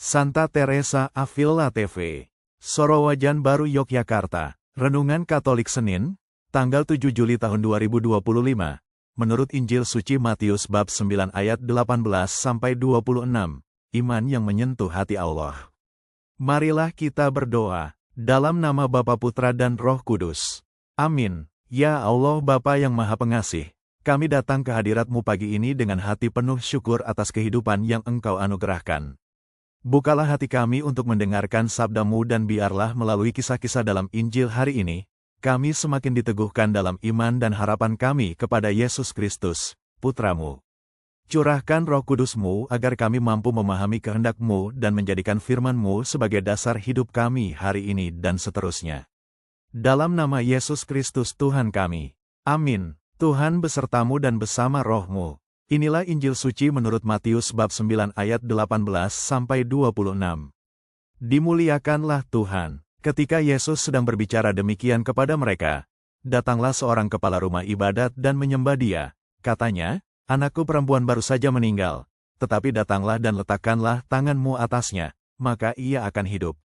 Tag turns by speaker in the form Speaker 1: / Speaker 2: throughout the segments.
Speaker 1: Santa Teresa Avila TV, Sorowajan Baru Yogyakarta, Renungan Katolik Senin, tanggal 7 Juli tahun 2025, menurut Injil Suci Matius bab 9 ayat 18-26, iman yang menyentuh hati Allah. Marilah kita berdoa, dalam nama Bapa, Putra dan Roh Kudus. Amin. Ya Allah Bapa yang Maha Pengasih, kami datang ke hadirat-Mu pagi ini dengan hati penuh syukur atas kehidupan yang Engkau anugerahkan. Bukalah hati kami untuk mendengarkan sabda-Mu dan biarlah melalui kisah-kisah dalam Injil hari ini, kami semakin diteguhkan dalam iman dan harapan kami kepada Yesus Kristus, Putra-Mu. Curahkan Roh Kudus-Mu agar kami mampu memahami kehendak-Mu dan menjadikan firman-Mu sebagai dasar hidup kami hari ini dan seterusnya. Dalam nama Yesus Kristus Tuhan kami. Amin. Tuhan besertamu dan bersama roh-Mu. Inilah Injil Suci menurut Matius bab 9 ayat 18-26. Dimuliakanlah Tuhan. Ketika Yesus sedang berbicara demikian kepada mereka, datanglah seorang kepala rumah ibadat dan menyembah Dia. Katanya, "Anakku perempuan baru saja meninggal, tetapi datanglah dan letakkanlah tanganmu atasnya, maka ia akan hidup."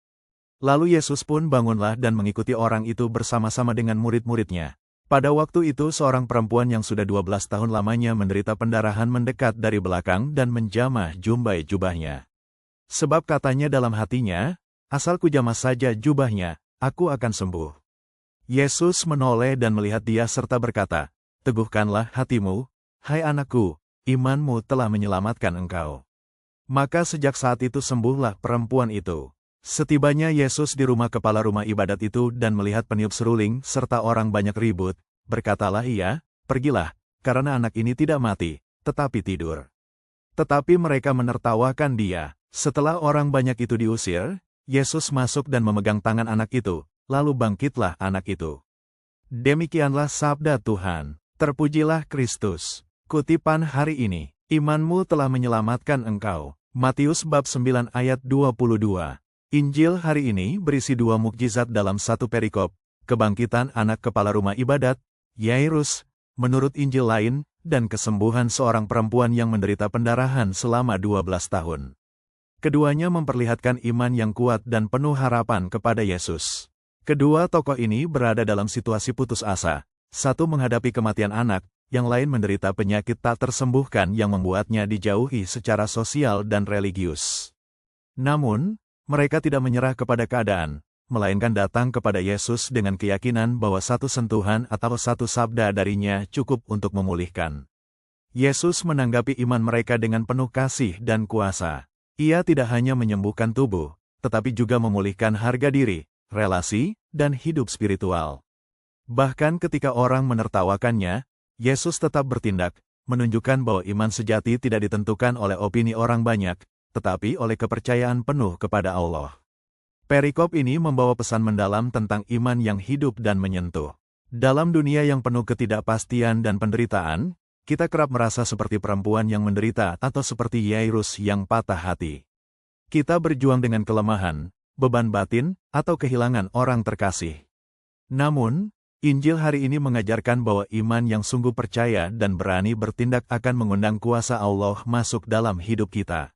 Speaker 1: Lalu Yesus pun bangunlah dan mengikuti orang itu bersama-sama dengan murid-muridnya. Pada waktu itu seorang perempuan yang sudah 12 tahun lamanya menderita pendarahan mendekat dari belakang dan menjamah jumbai jubahnya. Sebab katanya dalam hatinya, "Asal kujamah saja jubahnya, aku akan sembuh." Yesus menoleh dan melihat dia serta berkata, "Teguhkanlah hatimu, hai anakku, imanmu telah menyelamatkan engkau." Maka sejak saat itu sembuhlah perempuan itu. Setibanya Yesus di rumah kepala rumah ibadat itu dan melihat peniup seruling serta orang banyak ribut, berkatalah ia, "Pergilah, karena anak ini tidak mati, tetapi tidur." Tetapi mereka menertawakan dia. Setelah orang banyak itu diusir, Yesus masuk dan memegang tangan anak itu, lalu bangkitlah anak itu. Demikianlah sabda Tuhan. Terpujilah Kristus. Kutipan hari ini, imanmu telah menyelamatkan engkau. Matius bab 9 ayat 22. Injil hari ini berisi dua mukjizat dalam satu perikop, kebangkitan anak kepala rumah ibadat, Yairus, menurut Injil lain, dan kesembuhan seorang perempuan yang menderita pendarahan selama 12 tahun. Keduanya memperlihatkan iman yang kuat dan penuh harapan kepada Yesus. Kedua tokoh ini berada dalam situasi putus asa, satu menghadapi kematian anak, yang lain menderita penyakit tak tersembuhkan yang membuatnya dijauhi secara sosial dan religius. Namun, mereka tidak menyerah kepada keadaan, melainkan datang kepada Yesus dengan keyakinan bahwa satu sentuhan atau satu sabda darinya cukup untuk memulihkan. Yesus menanggapi iman mereka dengan penuh kasih dan kuasa. Ia tidak hanya menyembuhkan tubuh, tetapi juga memulihkan harga diri, relasi, dan hidup spiritual. Bahkan ketika orang menertawakannya, Yesus tetap bertindak, menunjukkan bahwa iman sejati tidak ditentukan oleh opini orang banyak, tetapi oleh kepercayaan penuh kepada Allah. Perikop ini membawa pesan mendalam tentang iman yang hidup dan menyentuh. Dalam dunia yang penuh ketidakpastian dan penderitaan, kita kerap merasa seperti perempuan yang menderita atau seperti Yairus yang patah hati. Kita berjuang dengan kelemahan, beban batin, atau kehilangan orang terkasih. Namun, Injil hari ini mengajarkan bahwa iman yang sungguh percaya dan berani bertindak akan mengundang kuasa Allah masuk dalam hidup kita.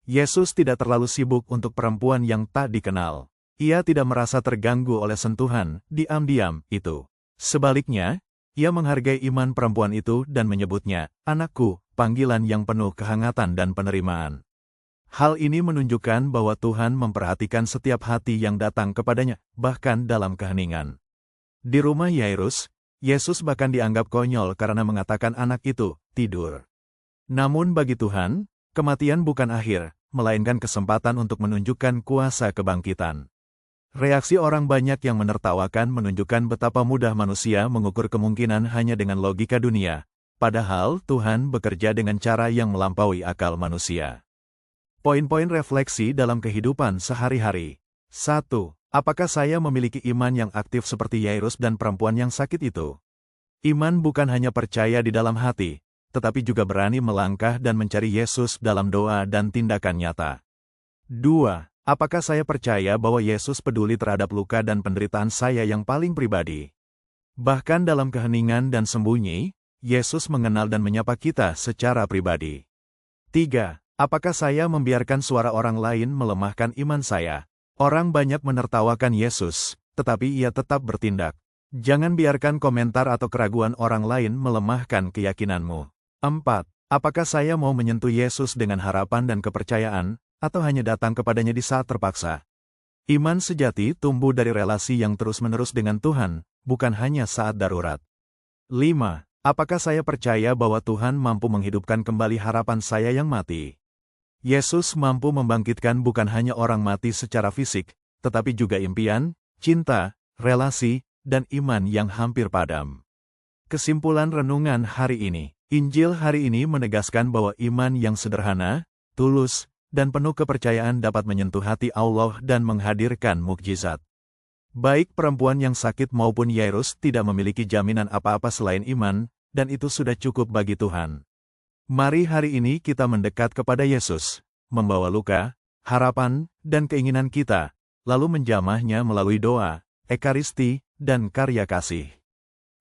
Speaker 1: Yesus tidak terlalu sibuk untuk perempuan yang tak dikenal. Ia tidak merasa terganggu oleh sentuhan diam-diam itu. Sebaliknya, ia menghargai iman perempuan itu dan menyebutnya, "Anakku," panggilan yang penuh kehangatan dan penerimaan. Hal ini menunjukkan bahwa Tuhan memperhatikan setiap hati yang datang kepadanya, bahkan dalam keheningan. Di rumah Yairus, Yesus bahkan dianggap konyol karena mengatakan anak itu tidur. Namun bagi Tuhan, kematian bukan akhir, melainkan kesempatan untuk menunjukkan kuasa kebangkitan. Reaksi orang banyak yang menertawakan menunjukkan betapa mudah manusia mengukur kemungkinan hanya dengan logika dunia, padahal Tuhan bekerja dengan cara yang melampaui akal manusia. Poin-poin refleksi dalam kehidupan sehari-hari. 1. Apakah saya memiliki iman yang aktif seperti Yairus dan perempuan yang sakit itu? Iman bukan hanya percaya di dalam hati, tetapi juga berani melangkah dan mencari Yesus dalam doa dan tindakan nyata. 2. Apakah saya percaya bahwa Yesus peduli terhadap luka dan penderitaan saya yang paling pribadi? Bahkan dalam keheningan dan sembunyi, Yesus mengenal dan menyapa kita secara pribadi. 3. Apakah saya membiarkan suara orang lain melemahkan iman saya? Orang banyak menertawakan Yesus, tetapi ia tetap bertindak. Jangan biarkan komentar atau keraguan orang lain melemahkan keyakinanmu. 4. Apakah saya mau menyentuh Yesus dengan harapan dan kepercayaan, atau hanya datang kepadanya di saat terpaksa? Iman sejati tumbuh dari relasi yang terus-menerus dengan Tuhan, bukan hanya saat darurat. 5. Apakah saya percaya bahwa Tuhan mampu menghidupkan kembali harapan saya yang mati? Yesus mampu membangkitkan bukan hanya orang mati secara fisik, tetapi juga impian, cinta, relasi, dan iman yang hampir padam. Kesimpulan renungan hari ini. Injil hari ini menegaskan bahwa iman yang sederhana, tulus, dan penuh kepercayaan dapat menyentuh hati Allah dan menghadirkan mukjizat. Baik perempuan yang sakit maupun Yairus tidak memiliki jaminan apa-apa selain iman, dan itu sudah cukup bagi Tuhan. Mari hari ini kita mendekat kepada Yesus, membawa luka, harapan, dan keinginan kita, lalu menjamahnya melalui doa, ekaristi, dan karya kasih.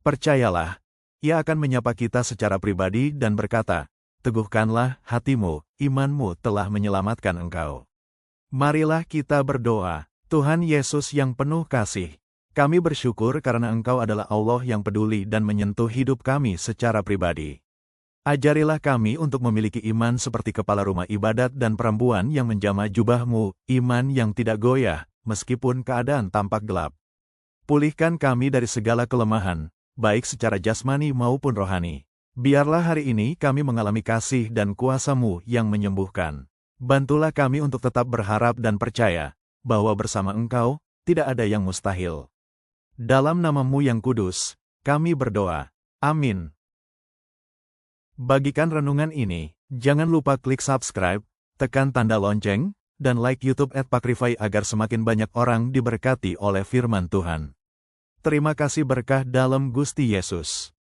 Speaker 1: Percayalah, Ia akan menyapa kita secara pribadi dan berkata, "Teguhkanlah hatimu, imanmu telah menyelamatkan engkau." Marilah kita berdoa. Tuhan Yesus yang penuh kasih, kami bersyukur karena Engkau adalah Allah yang peduli dan menyentuh hidup kami secara pribadi. Ajarilah kami untuk memiliki iman seperti kepala rumah ibadat dan perempuan yang menjamah jubahmu, iman yang tidak goyah, meskipun keadaan tampak gelap. Pulihkan kami dari segala kelemahan, baik secara jasmani maupun rohani. Biarlah hari ini kami mengalami kasih dan kuasa-Mu yang menyembuhkan. Bantulah kami untuk tetap berharap dan percaya, bahwa bersama Engkau, tidak ada yang mustahil. Dalam nama-Mu yang kudus, kami berdoa. Amin. Bagikan renungan ini, jangan lupa klik subscribe, tekan tanda lonceng, dan like YouTube @pakrify agar semakin banyak orang diberkati oleh firman Tuhan. Terima kasih berkah dalam Gusti Yesus.